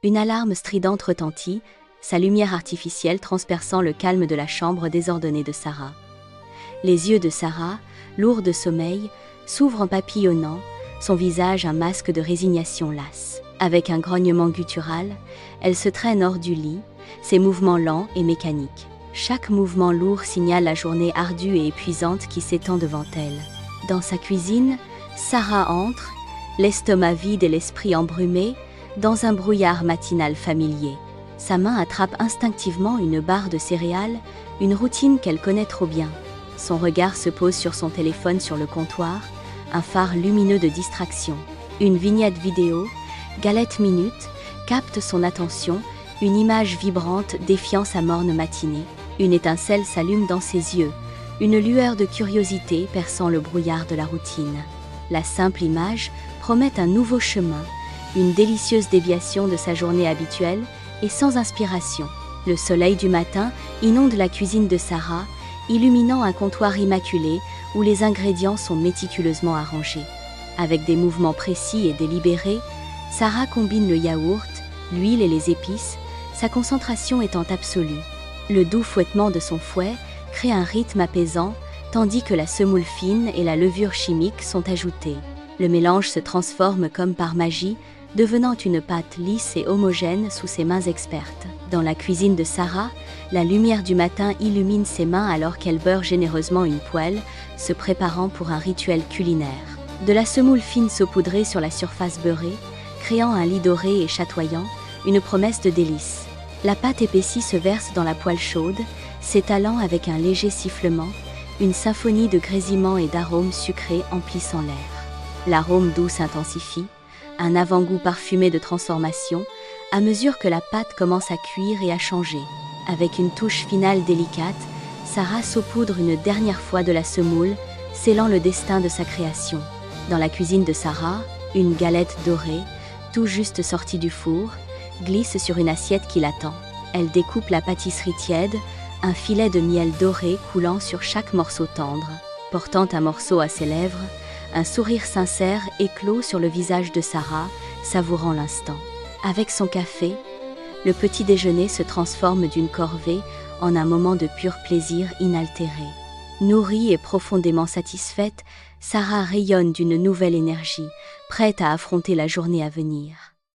Une alarme stridente retentit, sa lumière artificielle transperçant le calme de la chambre désordonnée de Sarah. Les yeux de Sarah, lourds de sommeil, s'ouvrent en papillonnant, son visage un masque de résignation lasse. Avec un grognement guttural, elle se traîne hors du lit, ses mouvements lents et mécaniques. Chaque mouvement lourd signale la journée ardue et épuisante qui s'étend devant elle. Dans sa cuisine, Sarah entre, l'estomac vide et l'esprit embrumé, dans un brouillard matinal familier. Sa main attrape instinctivement une barre de céréales, une routine qu'elle connaît trop bien. Son regard se pose sur son téléphone sur le comptoir, un phare lumineux de distraction. Une vignette vidéo, Galette Minute, capte son attention, une image vibrante défiant sa morne matinée. Une étincelle s'allume dans ses yeux, une lueur de curiosité perçant le brouillard de la routine. La simple image promet un nouveau chemin, une délicieuse déviation de sa journée habituelle et sans inspiration. Le soleil du matin inonde la cuisine de Sarah, illuminant un comptoir immaculé où les ingrédients sont méticuleusement arrangés. Avec des mouvements précis et délibérés, Sarah combine le yaourt, l'huile et les épices, sa concentration étant absolue. Le doux fouettement de son fouet crée un rythme apaisant, tandis que la semoule fine et la levure chimique sont ajoutées. Le mélange se transforme comme par magie, devenant une pâte lisse et homogène sous ses mains expertes. Dans la cuisine de Sarah, la lumière du matin illumine ses mains alors qu'elle beurre généreusement une poêle, se préparant pour un rituel culinaire. De la semoule fine saupoudrée sur la surface beurrée, créant un lit doré et chatoyant, une promesse de délice. La pâte épaissie se verse dans la poêle chaude, s'étalant avec un léger sifflement, une symphonie de grésillements et d'arômes sucrés emplissant l'air. L'arôme doux s'intensifie, un avant-goût parfumé de transformation, à mesure que la pâte commence à cuire et à changer. Avec une touche finale délicate, Sarah saupoudre une dernière fois de la semoule, scellant le destin de sa création. Dans la cuisine de Sarah, une galette dorée, tout juste sortie du four, glisse sur une assiette qui l'attend. Elle découpe la pâtisserie tiède, un filet de miel doré coulant sur chaque morceau tendre. Portant un morceau à ses lèvres, un sourire sincère éclot sur le visage de Sarah, savourant l'instant. Avec son café, le petit déjeuner se transforme d'une corvée en un moment de pur plaisir inaltéré. Nourrie et profondément satisfaite, Sarah rayonne d'une nouvelle énergie, prête à affronter la journée à venir.